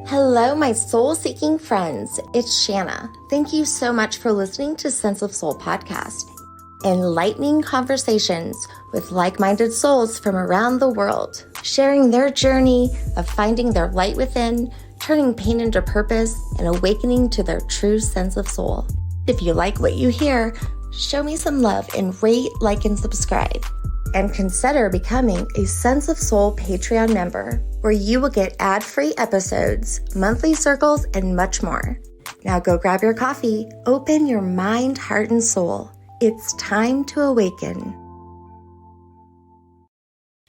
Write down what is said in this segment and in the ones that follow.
Hello, my soul-seeking friends. It's Shanna. Thank you so much for listening to Sense of Soul podcast. Enlightening conversations with like-minded souls from around the world, sharing their journey of finding their light within, turning pain into purpose, and awakening to their true sense of soul. If you like what you hear, show me some love and rate, like, and subscribe. And consider becoming a Sense of Soul Patreon member, where you will get ad-free episodes, monthly circles, and much more. Now go grab your coffee, open your mind, heart, and soul. It's time to awaken.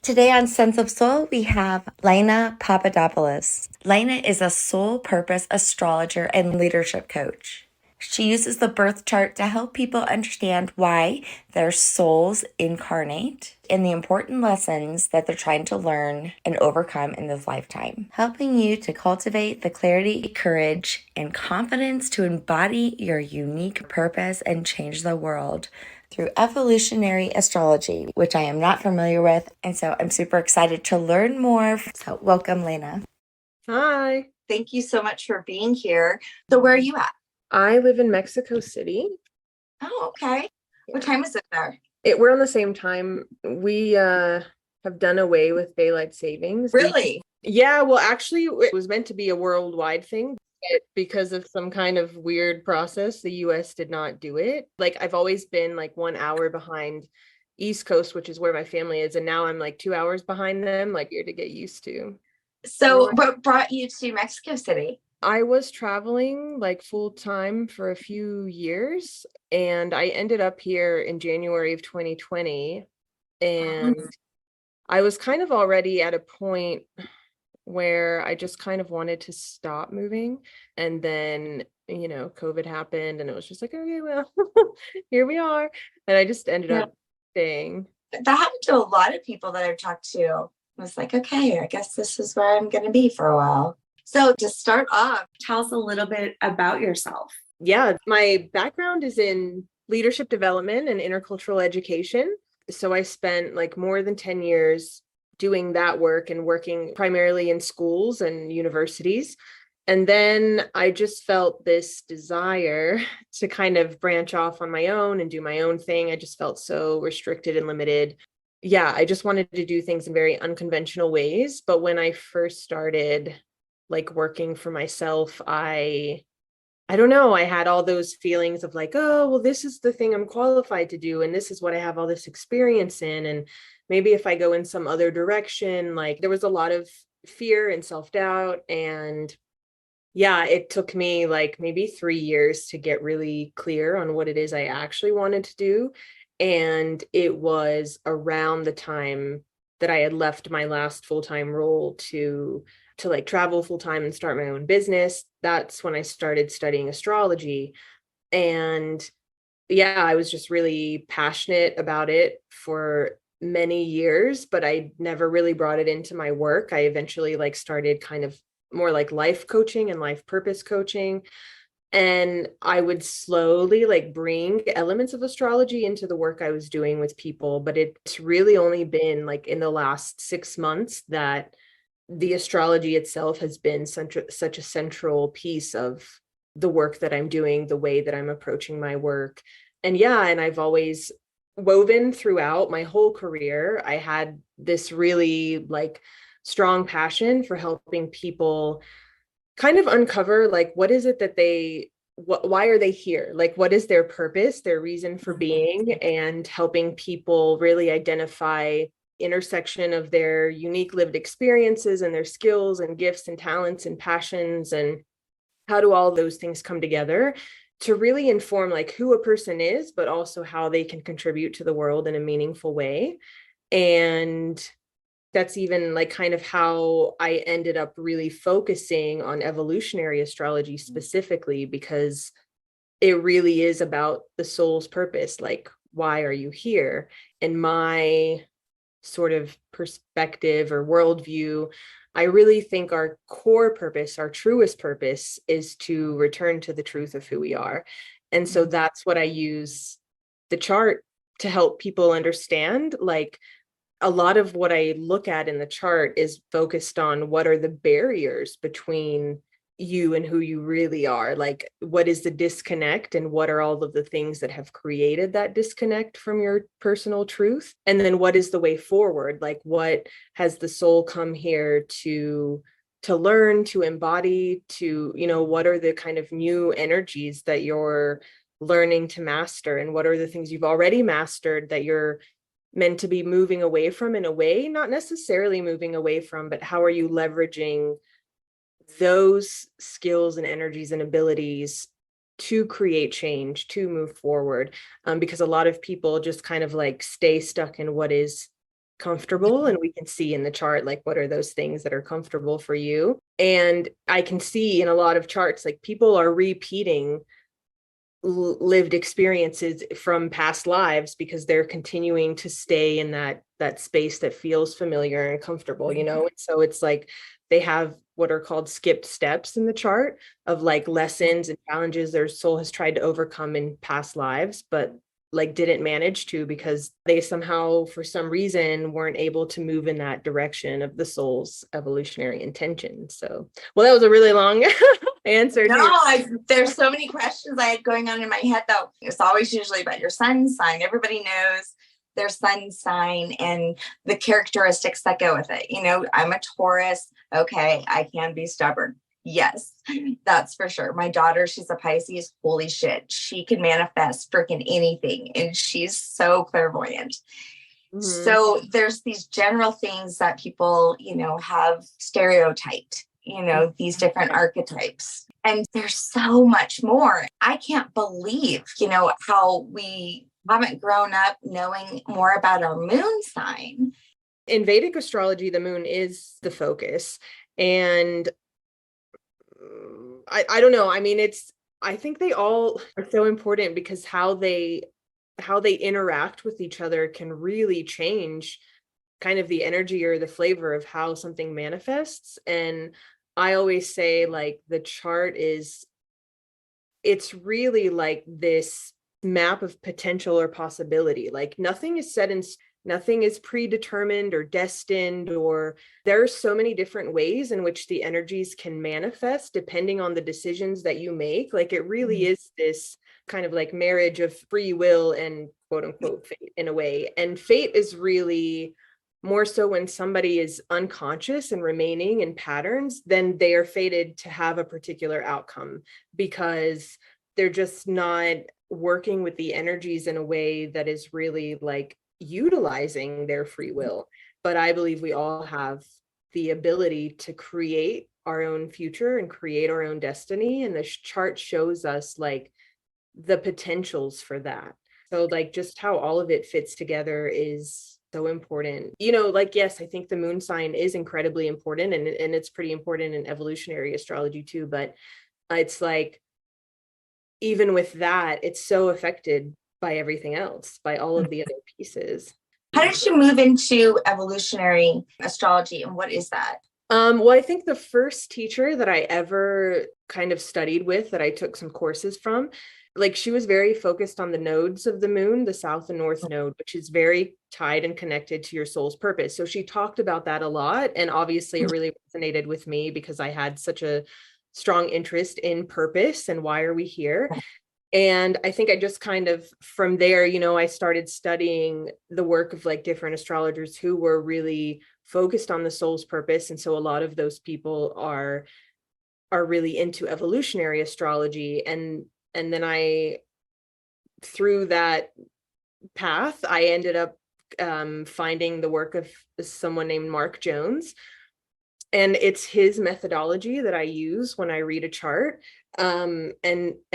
Today on Sense of Soul, we have Lena Papadopoulos. Lena is a Soul Purpose Astrologer and leadership coach. She uses the birth chart to help people understand why their souls incarnate and the important lessons that they're trying to learn and overcome in this lifetime, helping you to cultivate the clarity, courage, and confidence to embody your unique purpose and change the world through evolutionary astrology, which I am not familiar with. And so I'm super excited to learn more. So welcome, Lena. Hi. Thank you so much for being here. So where are you at? I live in Mexico City. Oh, okay. What time is it there? We're on the same time. We have done away with daylight savings. Really? Yeah, well, actually, it was meant to be a worldwide thing. But because of some kind of weird process, the US did not do it. Like, I've always been like 1 hour behind East Coast, which is where my family is. And now I'm like 2 hours behind them, like here to get used to. So what brought you to Mexico City? I was traveling like full time for a few years, and I ended up here in January of 2020. And I was kind of already at a point where I just kind of wanted to stop moving. And then, COVID happened, and it was just like, okay, well, here we are. And I just ended up staying. That happened to a lot of people that I've talked to. I was like, okay, I guess this is where I'm going to be for a while. So to start off, tell us a little bit about yourself. Yeah, my background is in leadership development and intercultural education. So I spent like more than 10 years doing that work and working primarily in schools and universities. And then I just felt this desire to kind of branch off on my own and do my own thing. I just felt so restricted and limited. Yeah, I just wanted to do things in very unconventional ways. But when I first started like working for myself, I don't know, I had all those feelings of like, oh, well, this is the thing I'm qualified to do, and this is what I have all this experience in. And maybe if I go in some other direction, like there was a lot of fear and self-doubt. And yeah, it took me like maybe 3 years to get really clear on what it is I actually wanted to do. And it was around the time that I had left my last full-time role to like travel full-time and start my own business. That's when I started studying astrology. And yeah, I was just really passionate about it for many years, but I never really brought it into my work. I eventually like started kind of more like life coaching and life purpose coaching. And I would slowly like bring elements of astrology into the work I was doing with people. But it's really only been like in the last 6 months that the astrology itself has been such a central piece of the work that I'm doing, the way that I'm approaching my work. And yeah, and I've always woven throughout my whole career, I had this really like strong passion for helping people kind of uncover like what is it that why are they here? Like, what is their purpose, their reason for being, and helping people really identify intersection of their unique lived experiences and their skills and gifts and talents and passions, and how do all those things come together to really inform like who a person is, but also how they can contribute to the world in a meaningful way. And that's even like kind of how I ended up really focusing on evolutionary astrology specifically, because it really is about the soul's purpose. Like, why are you here? And my sort of perspective or worldview, I really think our core purpose, our truest purpose, is to return to the truth of who we are. And so that's what I use the chart to help people understand. Like, a lot of what I look at in the chart is focused on what are the barriers between you and who you really are. Like, what is the disconnect and what are all of the things that have created that disconnect from your personal truth? And then what is the way forward? Like, what has the soul come here to learn, to embody, to, what are the kind of new energies that you're learning to master, and what are the things you've already mastered that you're meant to be moving away from, in a way, not necessarily moving away from, but how are you leveraging those skills and energies and abilities to create change, to move forward? Because a lot of people just kind of like stay stuck in what is comfortable, and we can see in the chart, like, what are those things that are comfortable for you? And I can see in a lot of charts, like, people are repeating lived experiences from past lives because they're continuing to stay in that space that feels familiar and comfortable, and so it's like they have what are called skipped steps in the chart of like lessons and challenges their soul has tried to overcome in past lives, but like didn't manage to because they somehow, for some reason, weren't able to move in that direction of the soul's evolutionary intention. So, well, that was a really long answer. There's so many questions I had going on in my head, though. It's always usually about your sun sign. Everybody knows their sun sign and the characteristics that go with it. I'm a Taurus. Okay, I can be stubborn. Yes, that's for sure. My daughter, she's a Pisces. Holy shit. She can manifest freaking anything. And she's so clairvoyant. Mm-hmm. So there's these general things that people, have stereotyped, these different archetypes. And there's so much more. I can't believe, how we haven't grown up knowing more about our moon sign. In Vedic astrology, the moon is the focus. And I don't know. I mean, I think they all are so important because how they interact with each other can really change kind of the energy or the flavor of how something manifests. And I always say, like, the chart it's really like this map of potential or possibility. Like, nothing is set in, nothing is predetermined or destined, or there are so many different ways in which the energies can manifest depending on the decisions that you make. Like, it really is this kind of like marriage of free will and quote unquote fate in a way. And fate is really more so when somebody is unconscious and remaining in patterns, then they are fated to have a particular outcome because they're just not working with the energies in a way that is really like utilizing their free will. But I believe we all have the ability to create our own future and create our own destiny. And the chart shows us like the potentials for that. So like just how all of it fits together is so important. Like, yes, I think the moon sign is incredibly important, and it's pretty important in evolutionary astrology too. But it's like, even with that, it's so affected by everything else, by all of the other pieces. How did you move into evolutionary astrology, and what is that? Well, I think the first teacher that I ever kind of studied with, that I took some courses from, like, she was very focused on the nodes of the moon, the south and north node, which is very tied and connected to your soul's purpose. So she talked about that a lot. And obviously it really resonated with me because I had such a strong interest in purpose and why are we here. And I think I just kind of from there, I started studying the work of like different astrologers who were really focused on the soul's purpose. And so a lot of those people are really into evolutionary astrology. And then through that path, I ended up finding the work of someone named Mark Jones. And it's his methodology that I use when I read a chart. And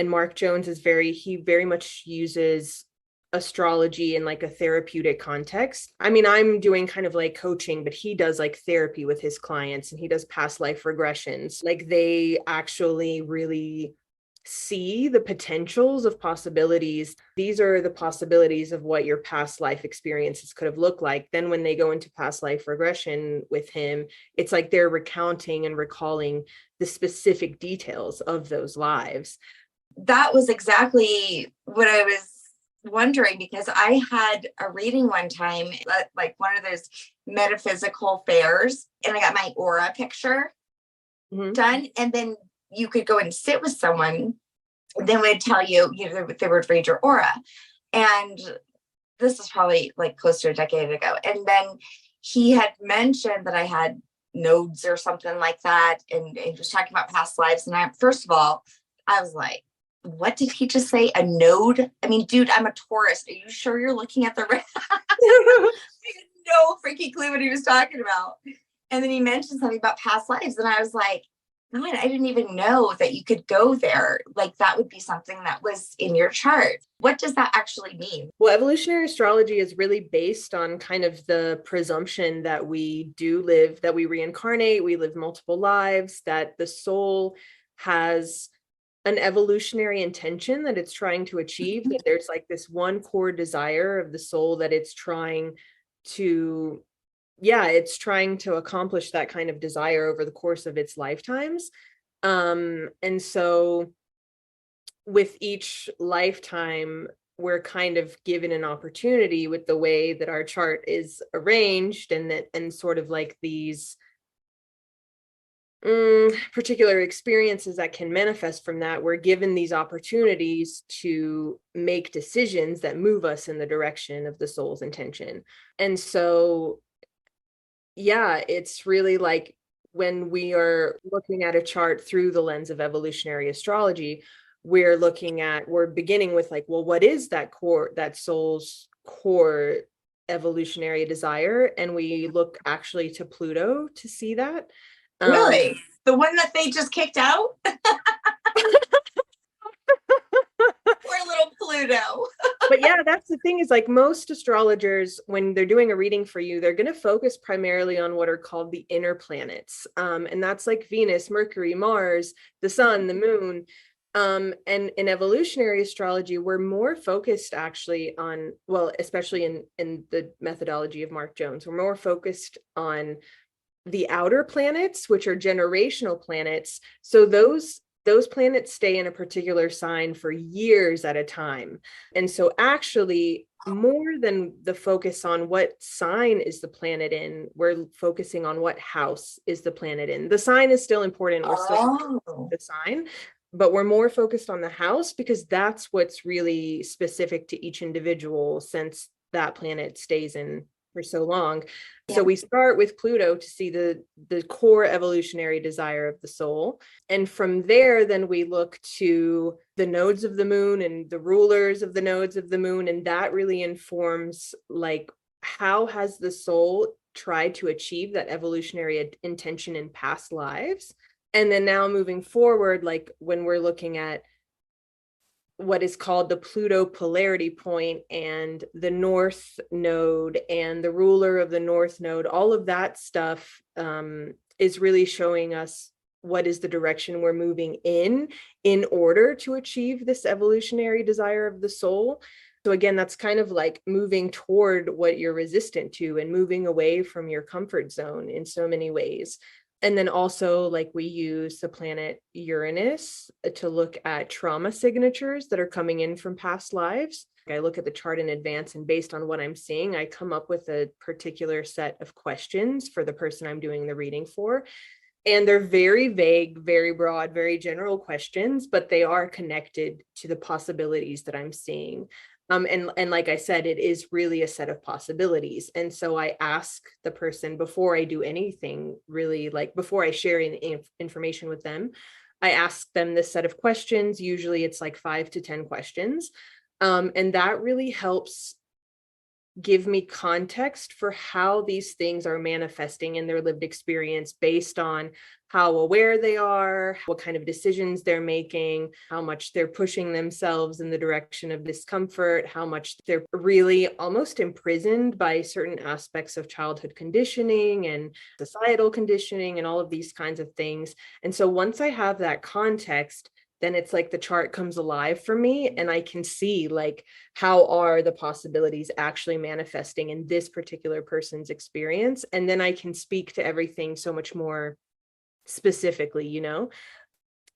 Mark Jones he very much uses astrology in like a therapeutic context. I mean, I'm doing kind of like coaching, but he does like therapy with his clients, and he does past life regressions. Like, they actually really see the potentials of possibilities. These are the possibilities of what your past life experiences could have looked like. Then when they go into past life regression with him, it's like they're recounting and recalling the specific details of those lives. That was exactly what I was wondering because I had a reading one time, like one of those metaphysical fairs, and I got my aura picture done. And then you could go and sit with someone, and then would tell you, they would read your aura. And this is probably like close to a decade ago. And then he had mentioned that I had nodes or something like that. And he was talking about past lives. And first of all, I was like, what did he just say? A node? I mean, dude, I'm a Taurus. Are you sure you're looking at the red? I had no freaking clue what he was talking about. And then he mentioned something about past lives. And I was like, God, I didn't even know that you could go there. Like that would be something that was in your chart. What does that actually mean? Well, evolutionary astrology is really based on kind of the presumption that we do live, that we reincarnate, we live multiple lives, that the soul has an evolutionary intention that it's trying to achieve, that there's like this one core desire of the soul that it's trying to accomplish that kind of desire over the course of its lifetimes. And so with each lifetime, we're kind of given an opportunity with the way that our chart is arranged, and sort of like these particular experiences that can manifest from that. We're given these opportunities to make decisions that move us in the direction of the soul's intention. And so it's really like when we are looking at a chart through the lens of evolutionary astrology, we're beginning with like, well, what is that soul's core evolutionary desire? And we look actually to Pluto to see that. Really? The one that they just kicked out? Poor little Pluto. But yeah, that's the thing, is like most astrologers, when they're doing a reading for you, they're going to focus primarily on what are called the inner planets. And that's like Venus, Mercury, Mars, the sun, the moon. And in evolutionary astrology, we're more focused actually on, well, especially in the methodology of Mark Jones, we're more focused on the outer planets, which are generational planets. So those planets stay in a particular sign for years at a time. And so actually, more than the focus on what sign is the planet in, we're focusing on what house is the planet in. The sign is still important. We're still the sign, but we're more focused on the house because that's what's really specific to each individual, since that planet stays in for so long. So we start with Pluto to see the core evolutionary desire of the soul. And from there, then we look to the nodes of the moon and the rulers of the nodes of the moon. And that really informs like, how has the soul tried to achieve that evolutionary intention in past lives? And then now moving forward, like when we're looking at what is called the Pluto polarity point and the North Node and the ruler of the North Node, all of that stuff is really showing us what is the direction we're moving in order to achieve this evolutionary desire of the soul. So again, that's kind of like moving toward what you're resistant to and moving away from your comfort zone in so many ways. And then also, like, we use the planet Uranus to look at trauma signatures that are coming in from past lives. I look at the chart in advance, and based on what I'm seeing, I come up with a particular set of questions for the person I'm doing the reading for. And they're very vague, very broad, very general questions, but they are connected to the possibilities that I'm seeing. And like I said, it is really a set of possibilities. And so I ask the person before I do anything, really, like before I share any information with them, I ask them this set of questions. Usually it's like 5 to 10 questions. And that really helps give me context for how these things are manifesting in their lived experience based on how aware they are, what kind of decisions they're making, how much they're pushing themselves in the direction of discomfort, how much they're really almost imprisoned by certain aspects of childhood conditioning and societal conditioning and all of these kinds of things. And so once I have that context, then it's like the chart comes alive for me, and I can see like, how are the possibilities actually manifesting in this particular person's experience? And then I can speak to everything so much more specifically, you know?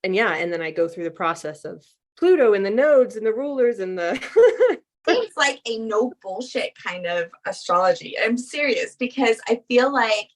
And then I go through the process of Pluto and the nodes and the rulers and the like a no bullshit kind of astrology. I'm serious, because I feel like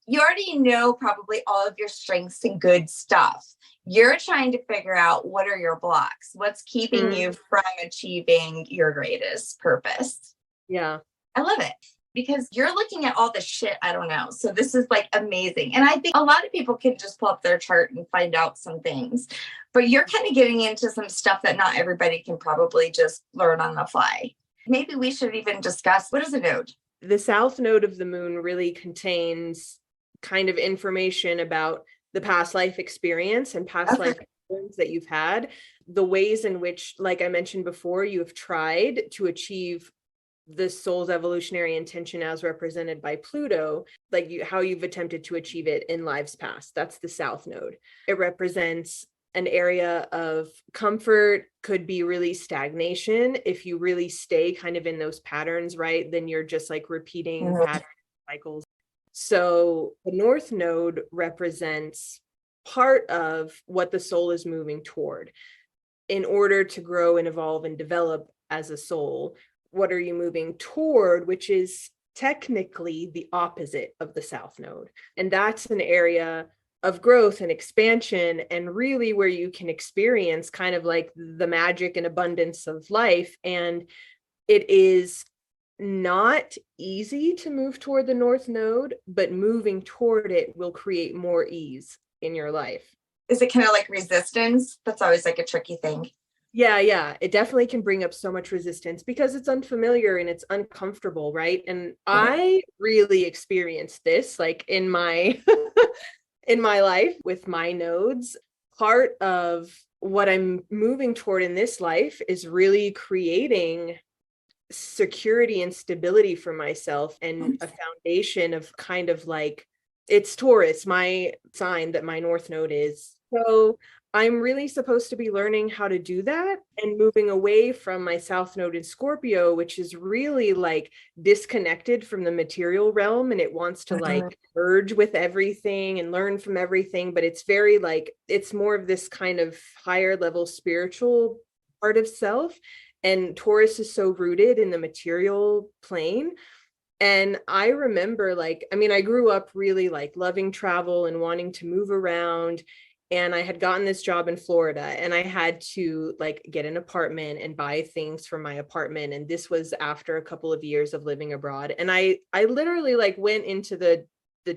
you already know probably all of your strengths and good stuff. You're trying to figure out what are your blocks, what's keeping you from achieving your greatest purpose. Yeah. I love it, because you're looking at all the shit I don't know. So this is like amazing. And I think a lot of people can just pull up their chart and find out some things, but you're kind of getting into some stuff that not everybody can probably just learn on the fly. Maybe we should even discuss, what is a node? The south node of the moon really contains kind of information about the past life experience and past life experience that you've had, the ways in which, like I mentioned before, you have tried to achieve the soul's evolutionary intention as represented by Pluto, like how you've attempted to achieve it in lives past. That's the south node. It represents an area of comfort, could be really stagnation. If you really stay kind of in those patterns, right, then you're just like repeating pattern cycles. So the north node represents part of what the soul is moving toward. In order to grow and evolve and develop as a soul, what are you moving toward, which is technically the opposite of the south node. And that's an area of growth and expansion, and really where you can experience kind of like the magic and abundance of life. And it is not easy to move toward the north node, but moving toward it will create more ease in your life. Is it kind of like resistance? That's always like a tricky thing. Yeah. It definitely can bring up so much resistance because it's unfamiliar and it's uncomfortable, right? And I really experienced this like in my in my life with my nodes. Part of what I'm moving toward in this life is really creating security and stability for myself, and a foundation of kind of like, it's Taurus, my sign that my north node is. So I'm really supposed to be learning how to do that and moving away from my south node in Scorpio, which is really like disconnected from the material realm, and it wants to like merge with everything and learn from everything. But it's very like, it's more of this kind of higher level spiritual part of self. And Taurus is so rooted in the material plane. And I remember like, I mean, I grew up really like loving travel and wanting to move around. And I had gotten this job in Florida, and I had to like get an apartment and buy things for my apartment. And this was after a couple of years of living abroad. And I literally like went into the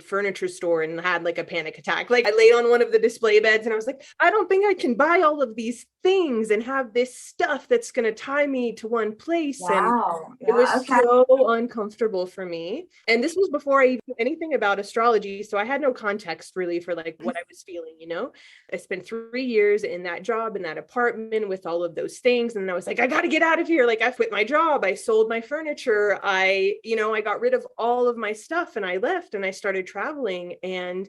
furniture store and had like a panic attack. Like I laid on one of the display beds and I was like, I don't think I can buy all of these things and have this stuff that's going to tie me to one place. Wow. And it was so uncomfortable for me. And this was before I even knew anything about astrology. So I had no context really for like what I was feeling, you know. I spent 3 years in that job, in that apartment with all of those things. And I was like, I got to get out of here. Like I quit my job. I sold my furniture. I got rid of all of my stuff and I left and I started traveling. And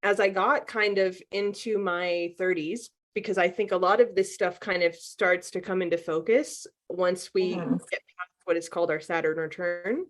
as I got kind of into my 30s, because I think a lot of this stuff kind of starts to come into focus once we get past what is called our Saturn return.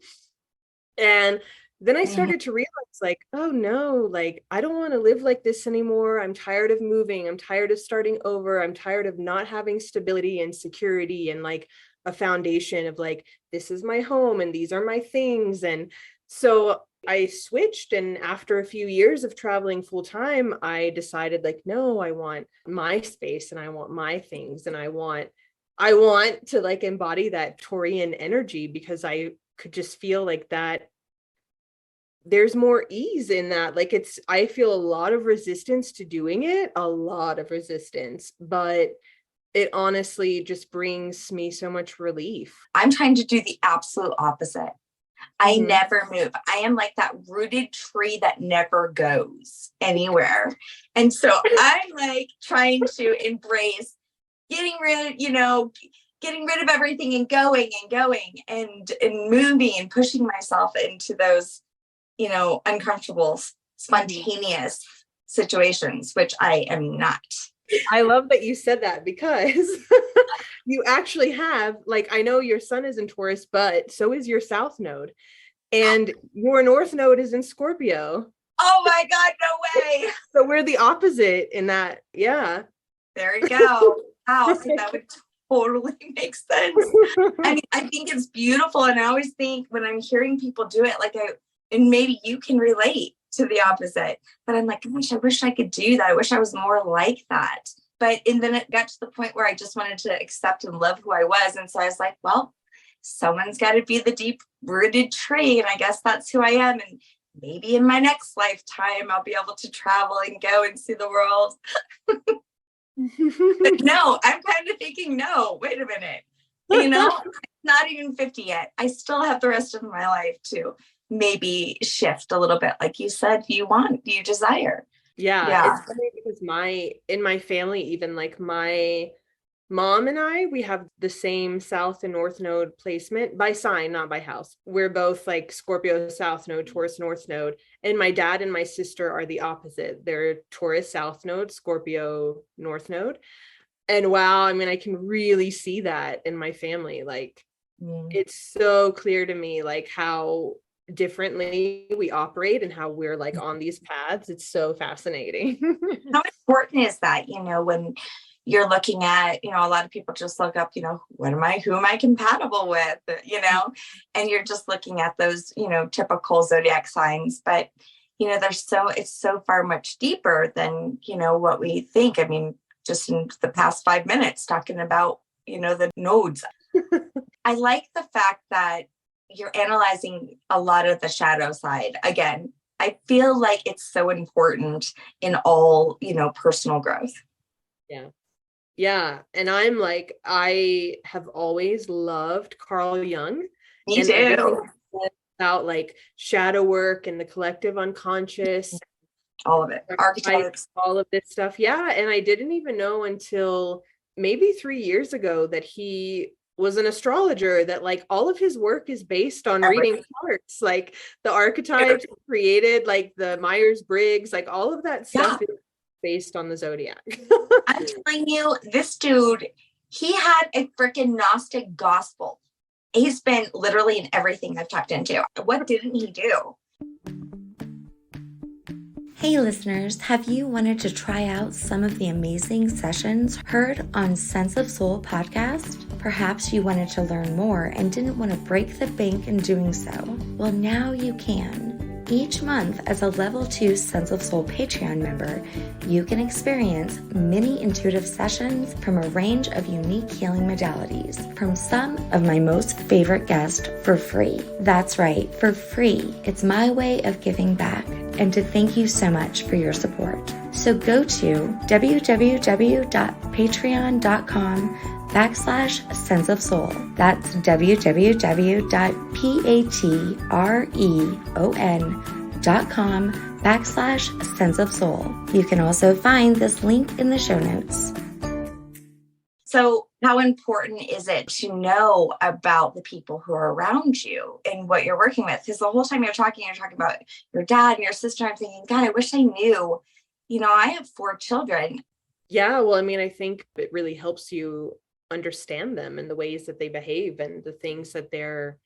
And then I started to realize like, oh no, like I don't want to live like this anymore. I'm tired of moving. I'm tired of starting over. I'm tired of not having stability and security and like a foundation of like, this is my home and these are my things. And so I switched, and after a few years of traveling full time, I decided like, no, I want my space and I want my things, and I want to like embody that Taurian energy, because I could just feel like that there's more ease in that. Like I feel a lot of resistance to doing it, a lot of resistance, but it honestly just brings me so much relief. I'm trying to do the absolute opposite. I never move. I am like that rooted tree that never goes anywhere. And so I'm like trying to embrace getting rid of everything and going and moving and pushing myself into those, uncomfortable, spontaneous situations, which I am not. I love that you said that, because you actually have, like, I know your sun is in Taurus, but so is your south node, and your north node is in Scorpio. Oh my God, no way. So we're the opposite in that. Yeah. There you go. Wow. So that would totally makes sense. I mean, I think it's beautiful. And I always think when I'm hearing people do it, like and maybe you can relate to the opposite, but I'm like, gosh, I wish I could do that. I wish I was more like that. And then it got to the point where I just wanted to accept and love who I was. And so I was like, well, someone's got to be the deep rooted tree. And I guess that's who I am. And maybe in my next lifetime, I'll be able to travel and go and see the world. But no, I'm kind of thinking, no, wait a minute. I'm not even 50 yet. I still have the rest of my life to maybe shift a little bit. Like you said, you desire. Yeah. It's funny because in my family, even like my mom and I, we have the same South and North Node placement by sign, not by house. We're both like Scorpio South Node, Taurus North Node. And my dad and my sister are the opposite. They're Taurus South Node, Scorpio North Node. And wow, I mean, I can really see that in my family. Like, it's so clear to me, like how differently we operate and how we're like on these paths. It's so fascinating. How important is that, when you're looking at, a lot of people just look up, who am I compatible with, and you're just looking at those, typical zodiac signs, but, it's so far much deeper than, what we think. I mean, just in the past 5 minutes talking about, the nodes. I like the fact that you're analyzing a lot of the shadow side. Again, I feel like it's so important in all, personal growth. Yeah. Yeah. And I'm like, I have always loved Carl Jung. Me too. About like shadow work and the collective unconscious. All of it. Archetypes. All of this stuff. Yeah. And I didn't even know until maybe 3 years ago that he was an astrologer, that like all of his work is based on reading charts, like the archetypes created, like the Myers-Briggs, like all of that stuff is based on the zodiac. I'm telling you, this dude, he had a freaking Gnostic gospel. He's been literally in everything I've tapped into. What didn't he do? Hey listeners, have you wanted to try out some of the amazing sessions heard on Sense of Soul podcast? Perhaps you wanted to learn more and didn't want to break the bank in doing so. Well, now you can. Each month, as a Level 2 Sense of Soul Patreon member, you can experience mini intuitive sessions from a range of unique healing modalities from some of my most favorite guests for free. That's right, for free. It's my way of giving back and to thank you so much for your support. So go to www.patreon.com/Sense of Soul. That's www.patreon.com/Sense of Soul. You can also find this link in the show notes. So how important is it to know about the people who are around you and what you're working with? Because the whole time you're talking about your dad and your sister. I'm thinking, God, I wish I knew. I have 4 children. Yeah, well, I mean, I think it really helps you understand them and the ways that they behave and the things that they're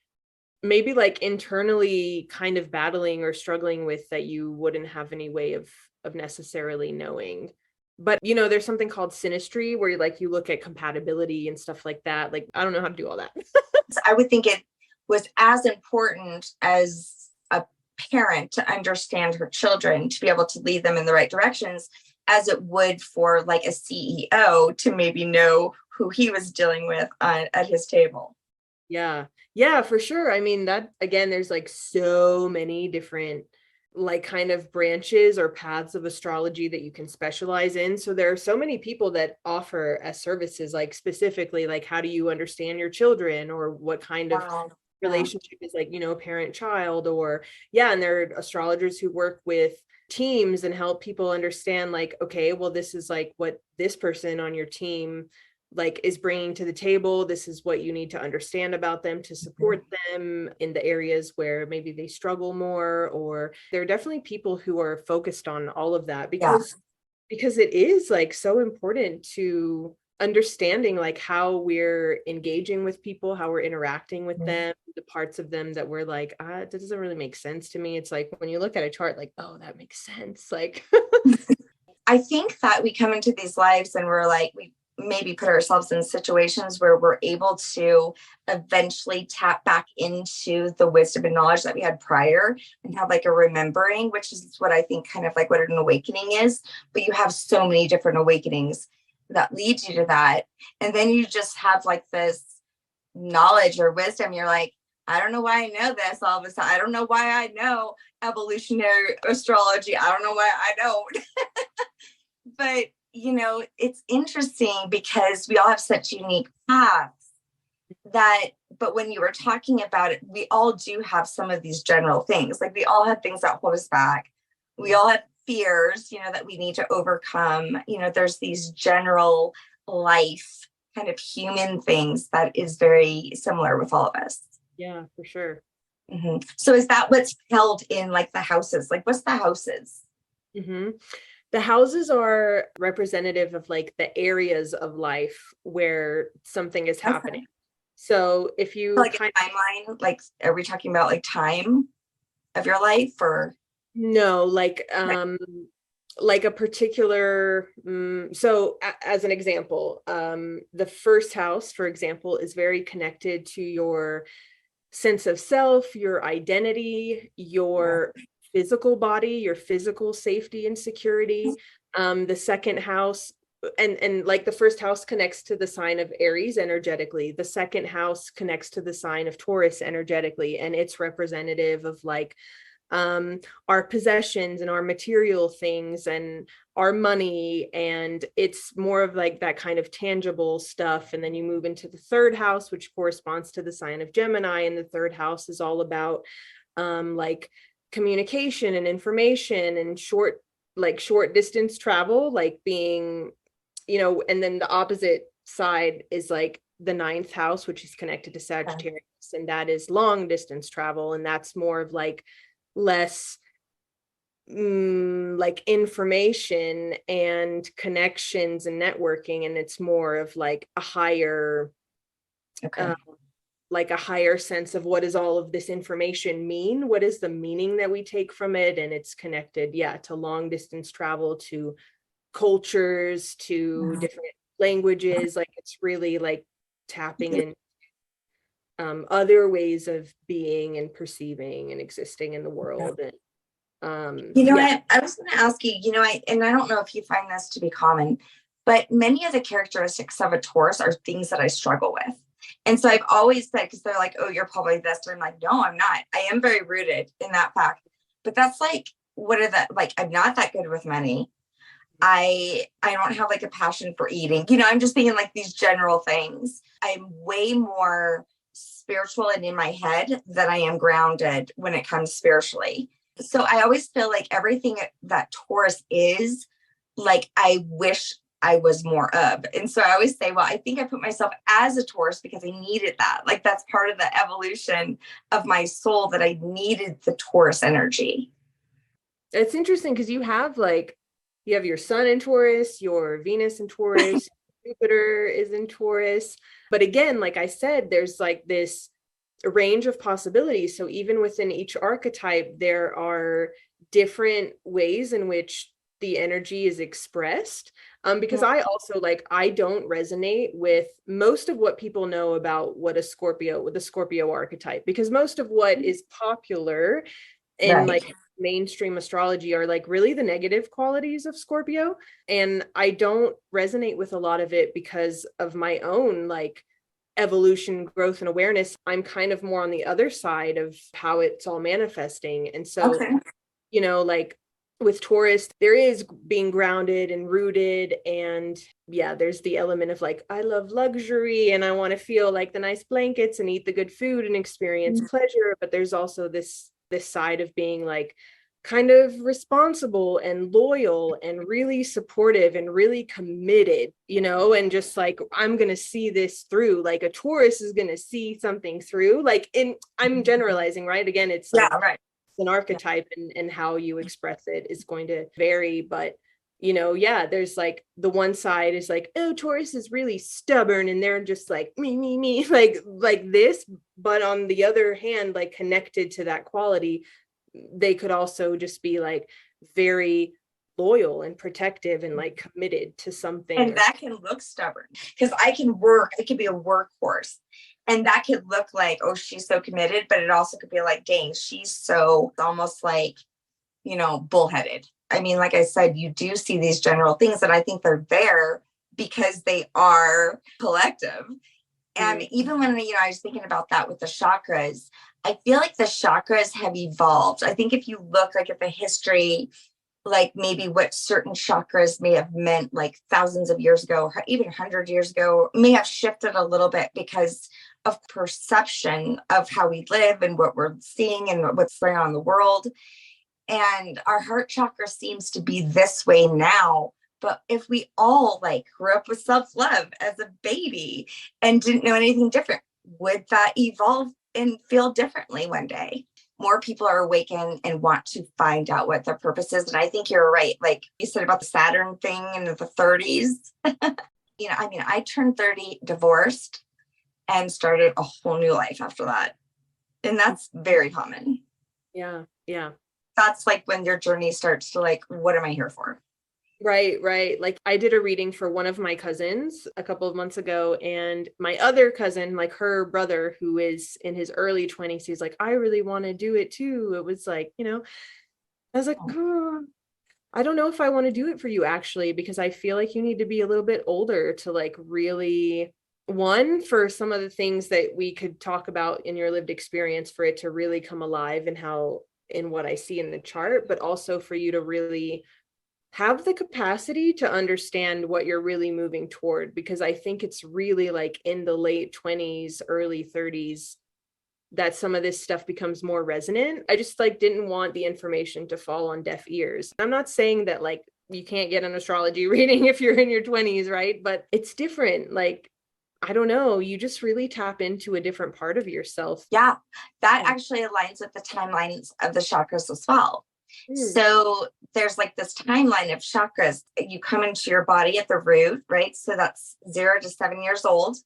maybe like internally kind of battling or struggling with that you wouldn't have any way of necessarily knowing. But, there's something called synastry where you look at compatibility and stuff like that. Like, I don't know how to do all that. I would think it was as important as a parent to understand her children, to be able to lead them in the right directions, as it would for like a CEO to maybe know who he was dealing with at his table. Yeah. Yeah, for sure. I mean, that again, there's like so many different like kind of branches or paths of astrology that you can specialize in. So there are so many people that offer as services, like specifically, like how do you understand your children, or what kind of relationship is like, parent child, or and there are astrologers who work with teams and help people understand like, okay, well, this is like what this person on your team like is bringing to the table. This is what you need to understand about them to support them in the areas where maybe they struggle more. Or there are definitely people who are focused on all of that because it is like so important to understanding like how we're engaging with people, how we're interacting with them, the parts of them that we're like, that doesn't really make sense to me. It's like when you look at a chart, like, oh, that makes sense. Like, I think that we come into these lives and we're like, maybe put ourselves in situations where we're able to eventually tap back into the wisdom and knowledge that we had prior and have like a remembering, which is what I think kind of like what an awakening is. But you have so many different awakenings that lead you to that. And then you just have like this knowledge or wisdom. You're like, I don't know why I know this all of a sudden. I don't know why I know evolutionary astrology. I don't know why I don't. But, you know, it's interesting because we all have such unique paths but when you were talking about it, we all do have some of these general things. Like we all have things that hold us back. We all have fears, you know, that we need to overcome. You know, there's these general life kind of human things that is very similar with all of us. Yeah, for sure. Mm-hmm. So is that what's held in like the houses? Like what's the houses? Mm-hmm. The houses are representative of like the areas of life where something is happening. So if you like a timeline, like are we talking about like time of your life or? No, like a particular, so as an example, the first house, for example, is very connected to your sense of self, your identity, your physical body, your physical safety and security. The second house, and like the first house connects to the sign of Aries energetically. The second house connects to the sign of Taurus energetically, and it's representative of like our possessions and our material things and our money, and it's more of like that kind of tangible stuff. And then you move into the third house, which corresponds to the sign of Gemini, and the third house is all about like communication and information and short distance travel, like being, you know. And then the opposite side is like the ninth house, which is connected to Sagittarius, and that is long distance travel, and that's more of like less like information and connections and networking, and it's more of like a higher like a higher sense of what does all of this information mean, what is the meaning that we take from it. And it's connected to long distance travel, to cultures, to different languages. Like it's really like tapping in other ways of being and perceiving and existing in the world. And you know, I was going to ask you, you know, I don't know if you find this to be common, but many of the characteristics of a Taurus are things that I struggle with. And so I've always said, because they're like, oh, you're probably this. And I'm like, no, I'm not. I am very rooted in that fact. But that's like, what are the, like, I'm not that good with money. I don't have like a passion for eating. You know, I'm just thinking like these general things. I'm way more spiritual and in my head than I am grounded when it comes spiritually. So I always feel like everything that Taurus is, like, I wish I was more of. And so I always say, well, I think I put myself as a Taurus because I needed that. Like, that's part of the evolution of my soul, that I needed the Taurus energy. It's interesting because you have your sun in Taurus, your Venus in Taurus, Jupiter is in Taurus. But again, like I said, there's like this range of possibilities. So even within each archetype, there are different ways in which the energy is expressed. Because I also I don't resonate with most of what people know about what the Scorpio archetype, because most of what is popular in like mainstream astrology are like really the negative qualities of Scorpio. And I don't resonate with a lot of it because of my own like evolution, growth, and awareness. I'm kind of more on the other side of how it's all manifesting. And so, you know, like with Taurus, there is being grounded and rooted. And there's the element of like, I love luxury and I want to feel like the nice blankets and eat the good food and experience pleasure. But there's also this side of being like kind of responsible and loyal and really supportive and really committed, you know, and just like, I'm going to see this through. Like a Taurus is going to see something through, like I'm generalizing, right? Again, it's like, it's an archetype, and how you express it is going to vary. But, you know, there's like the one side is like, oh, Taurus is really stubborn and they're just like me, like this. But on the other hand, like connected to that quality, they could also just be like very loyal and protective and like committed to something. And that can look stubborn, because I can be a workhorse, and that could look like, oh, she's so committed, but it also could be like, dang, she's so almost like, bullheaded. I mean, like I said, you do see these general things, and I think they're there because they are collective. And even when, I was thinking about that with the chakras, I feel like the chakras have evolved. I think if you look like at the history, like maybe what certain chakras may have meant like thousands of years ago, or even 100 years ago, may have shifted a little bit because of perception of how we live and what we're seeing and what's going on in the world. And our heart chakra seems to be this way now. But if we all like grew up with self-love as a baby and didn't know anything different, would that evolve and feel differently one day? More people are awakened and want to find out what their purpose is. And I think you're right. Like you said about the Saturn thing in the 30s. I turned 30, divorced, and started a whole new life after that. And that's very common. Yeah. Yeah. That's like when your journey starts to like, what am I here for? Right. Like I did a reading for one of my cousins a couple of months ago, and my other cousin, like her brother, who is in his early 20s, he's like, I really want to do it too. It was like, I was like, oh, I don't know if I want to do it for you actually, because I feel like you need to be a little bit older to like really, one, for some of the things that we could talk about in your lived experience, for it to really come alive in what I see in the chart, but also for you to really have the capacity to understand what you're really moving toward, because I think it's really like in the late 20s, early 30s that some of this stuff becomes more resonant. I just like didn't want the information to fall on deaf ears. I'm not saying that like you can't get an astrology reading if you're in your 20s, right? But it's different. Like, I don't know, you just really tap into a different part of yourself. Yeah, that actually aligns with the timelines of the chakras as well. So there's like this timeline of chakras. You come into your body at the root, right? So that's 0 to 7 years old.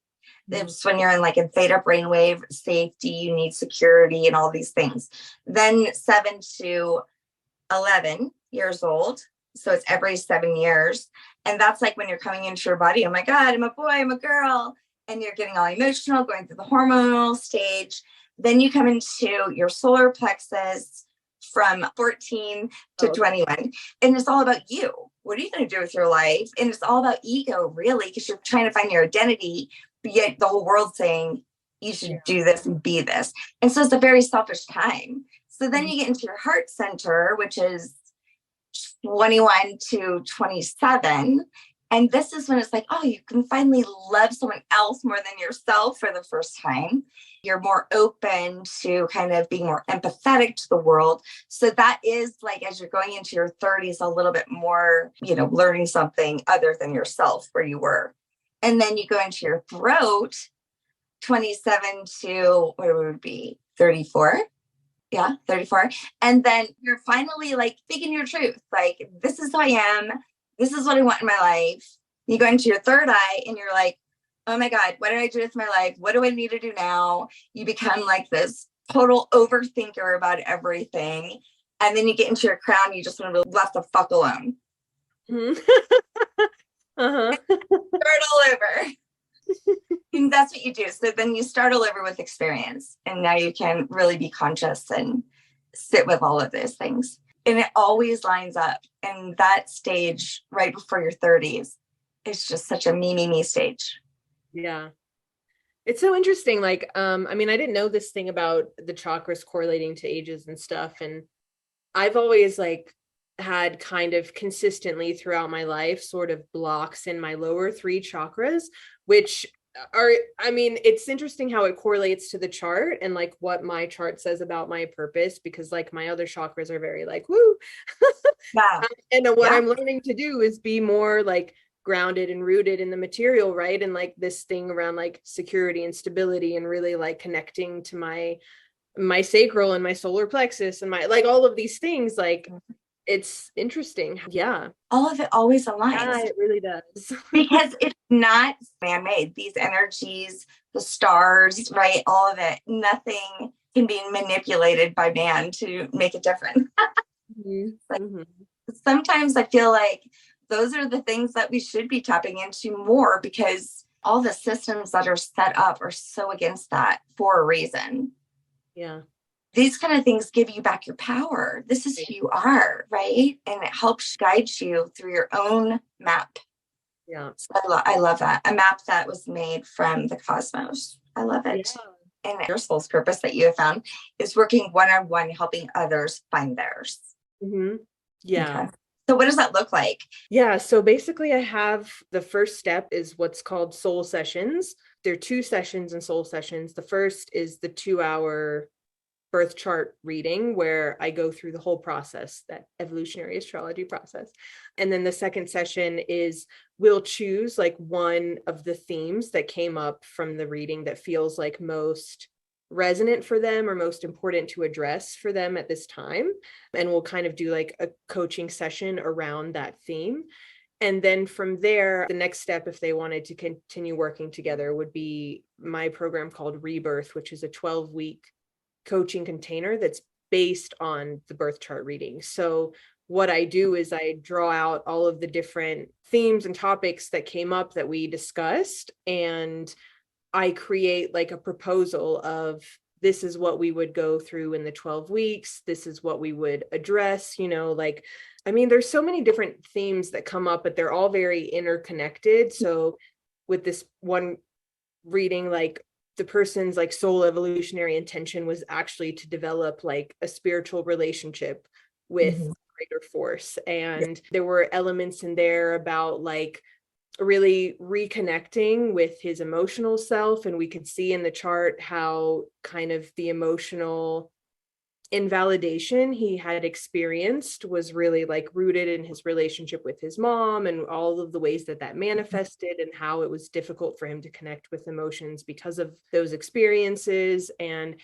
That's when you're in like a theta brainwave, safety, you need security and all these things. Then 7 to 11 years old. So it's every 7 years. And that's like when you're coming into your body, oh my God, I'm a boy, I'm a girl. And you're getting all emotional, going through the hormonal stage. Then you come into your solar plexus from 14 to 21. And it's all about you. What are you going to do with your life? And it's all about ego, really, because you're trying to find your identity, but yet the whole world's saying you should do this and be this. And so it's a very selfish time. So then you get into your heart center, which is 21 to 27. And this is when it's like, oh, you can finally love someone else more than yourself for the first time. You're more open to kind of being more empathetic to the world. So that is like, as you're going into your 30s, a little bit more, learning something other than yourself where you were. And then you go into your throat, 27 to, what would it be, 34? Yeah, 34. And then you're finally like speaking your truth. Like, this is who I am. This is what I want in my life. You go into your third eye and you're like, oh my God, what did I do with my life? What do I need to do now? You become like this total overthinker about everything. And then you get into your crown. You just want to be left the fuck alone. Start all over. And that's what you do. So then you start all over with experience. And now you can really be conscious and sit with all of those things. And it always lines up. And that stage right before your 30s is just such a me stage. Yeah. It's so interesting. Like, I didn't know this thing about the chakras correlating to ages and stuff. And I've always like had kind of consistently throughout my life sort of blocks in my lower 3 chakras, which are, it's interesting how it correlates to the chart and like what my chart says about my purpose, because like my other chakras are very like, woo. Yeah. And what I'm learning to do is be more like grounded and rooted in the material, right? And like this thing around like security and stability and really like connecting to my sacral and my solar plexus and my like all of these things. Like, it's interesting. Yeah. All of it always aligns. Yeah, it really does. Because it's not man-made. These energies, the stars, right? All of it. Nothing can be manipulated by man to make it different. It's sometimes I feel like those are the things that we should be tapping into more, because all the systems that are set up are so against that for a reason. Yeah. These kind of things give you back your power. This is who you are, right? And it helps guide you through your own map. Yeah. So I love that. A map that was made from the cosmos. I love it. Yeah. And your soul's purpose that you have found is working one-on-one, helping others find theirs. Mm-hmm. Yeah. Okay. So what does that look like? Yeah. So basically I have the first step is what's called soul sessions. There are 2 sessions in soul sessions. The first is the 2-hour birth chart reading, where I go through the whole process, that evolutionary astrology process. And then the second session is we'll choose like one of the themes that came up from the reading that feels like most resonant for them or most important to address for them at this time. And we'll kind of do like a coaching session around that theme. And then from there, the next step, if they wanted to continue working together, would be my program called Rebirth, which is a 12-week coaching container that's based on the birth chart reading. So what I do is I draw out all of the different themes and topics that came up that we discussed, and I create like a proposal of this is what we would go through in the 12 weeks. This is what we would address, like, I mean, there's so many different themes that come up, but they're all very interconnected. So with this one reading, like, the person's like soul evolutionary intention was actually to develop like a spiritual relationship with greater force. And there were elements in there about like really reconnecting with his emotional self. And we could see in the chart how kind of the emotional invalidation he had experienced was really like rooted in his relationship with his mom, and all of the ways that that manifested and how it was difficult for him to connect with emotions because of those experiences. And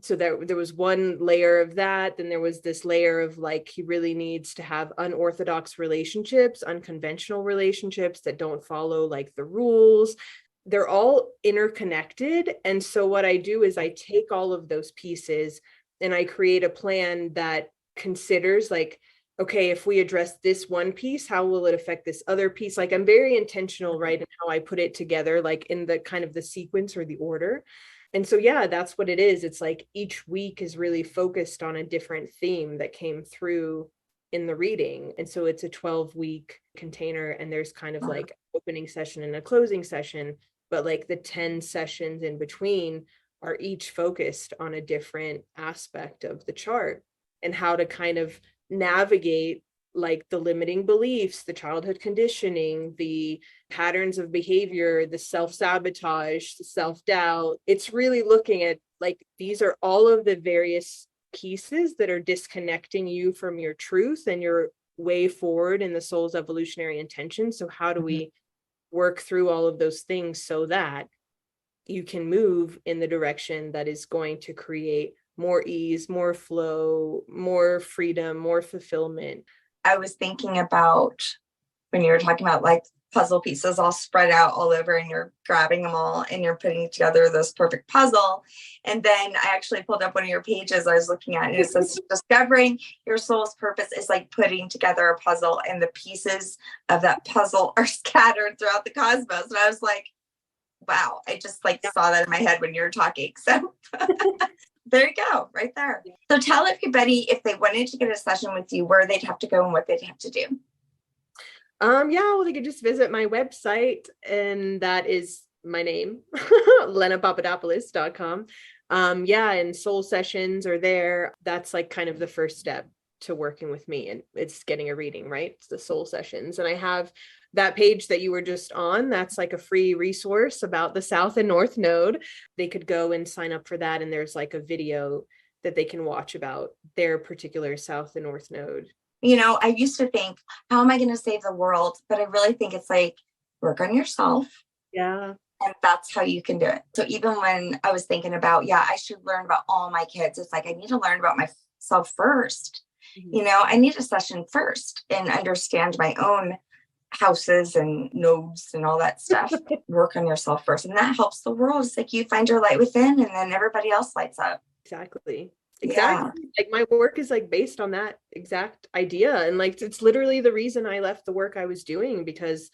so there was one layer of that. Then there was this layer of like, he really needs to have unorthodox relationships, unconventional relationships that don't follow like the rules. They're all interconnected. And so what I do is I take all of those pieces and I create a plan that considers like, okay, if we address this one piece, how will it affect this other piece? Like, I'm very intentional, right, in how I put it together, like in the kind of the sequence or the order. And so, yeah, that's what it is. It's like each week is really focused on a different theme that came through in the reading. And so it's a 12-week container, and there's kind of like opening session and a closing session, but like the 10 sessions in between are each focused on a different aspect of the chart and how to kind of navigate like the limiting beliefs, the childhood conditioning, the patterns of behavior, the self-sabotage, the self-doubt. It's really looking at like, these are all of the various pieces that are disconnecting you from your truth and your way forward in the soul's evolutionary intention. So how do we work through all of those things so that you can move in the direction that is going to create more ease, more flow, more freedom, more fulfillment? I was thinking about when you were talking about like puzzle pieces all spread out all over, and you're grabbing them all and you're putting together this perfect puzzle. And then I actually pulled up one of your pages I was looking at, and it says discovering your soul's purpose is like putting together a puzzle, and the pieces of that puzzle are scattered throughout the cosmos. And I was like, wow, I just like saw that in my head when you were talking. So there you go, right there. So tell everybody, if they wanted to get a session with you, where they'd have to go and what they'd have to do. Well, they could just visit my website, and that is my name, lenapapadopoulos.com. And soul sessions are there. That's like kind of the first step to working with me, and it's getting a reading, right? It's the soul sessions. And I have that page that you were just on. That's like a free resource about the South and North Node. They could go and sign up for that. And there's like a video that they can watch about their particular South and North Node. You know, I used to think, how am I going to save the world? But I really think it's like, work on yourself. Yeah. And that's how you can do it. So even when I was thinking about, I should learn about all my kids, it's like, I need to learn about myself first. You know, I need a session first and understand my own houses and nodes and all that stuff. Work on yourself first. And that helps the world. It's like you find your light within, and then everybody else lights up. Exactly. Exactly. Like my work is like based on that exact idea. And like, it's literally the reason I left the work I was doing, because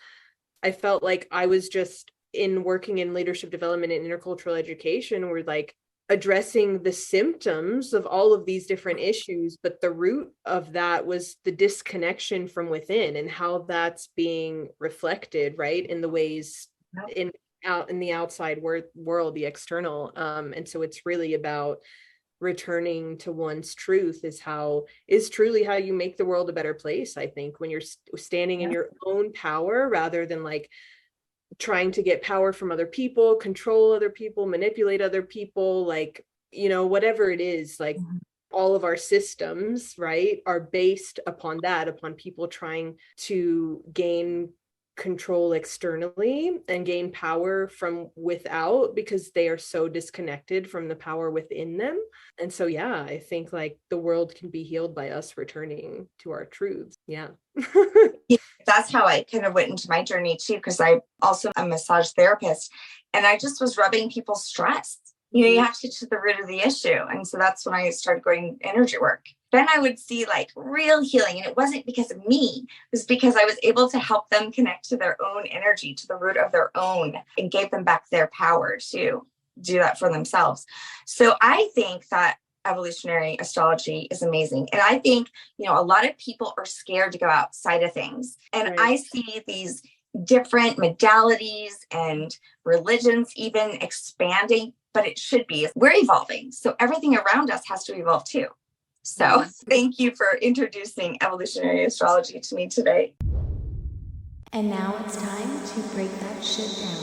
I felt like I was just working in leadership development and intercultural education, we're like addressing the symptoms of all of these different issues, but the root of that was the disconnection from within and how that's being reflected, right, in the ways in the outside world, the external. And so it's really about returning to one's truth is truly how you make the world a better place. I think when you're standing in your own power rather than like trying to get power from other people, control other people, manipulate other people, like, you know, whatever it is, like all of our systems, right, are based upon people trying to gain control externally and gain power from without, because they are so disconnected from the power within them. And so I think like the world can be healed by us returning to our truths. That's how I kind of went into my journey too, because I also am a massage therapist, and I just was rubbing people's stress. You know, you have to get to the root of the issue. And so that's when I started going energy work. Then I would see like real healing. And it wasn't because of me. It was because I was able to help them connect to their own energy, to the root of their own, and gave them back their power to do that for themselves. So I think that evolutionary astrology is amazing. And I think, you know, a lot of people are scared to go outside of things. And I see these different modalities and religions even expanding, but it should be. We're evolving. So everything around us has to evolve too. So thank you for introducing evolutionary astrology to me today. And now it's time to break that shit down.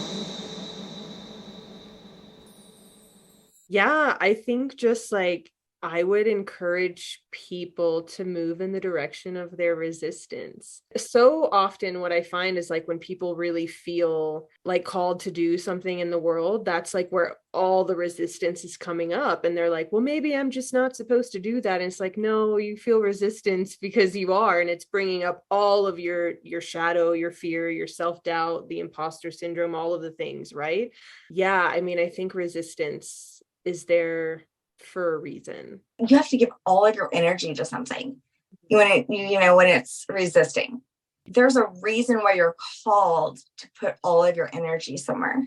Yeah, I think just like I would encourage people to move in the direction of their resistance. So often what I find is like when people really feel like called to do something in the world, that's like where all the resistance is coming up. And they're like, well, maybe I'm just not supposed to do that. And it's like, no, you feel resistance because you are. And it's bringing up all of your shadow, your fear, your self-doubt, the imposter syndrome, all of the things, right? Yeah, I mean, I think resistance is there for a reason. You have to give all of your energy to something when it's resisting. There's a reason why you're called to put all of your energy somewhere.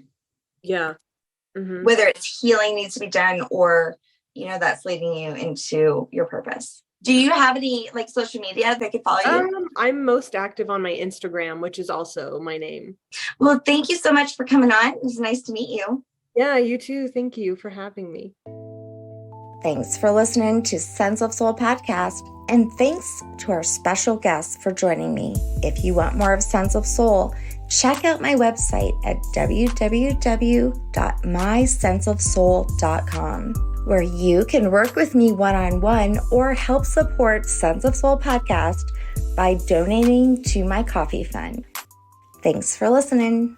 Whether it's healing needs to be done or, you know, that's leading you into your purpose. Do you have any like social media that could follow you? I'm most active on my Instagram, which is also my name. Well, thank you so much for coming on. It was nice to meet you. Yeah, you too. Thank you for having me. Thanks for listening to Sense of Soul podcast, and thanks to our special guests for joining me. If you want more of Sense of Soul, check out my website at www.mysenseofsoul.com, where you can work with me one-on-one or help support Sense of Soul podcast by donating to my coffee fund. Thanks for listening.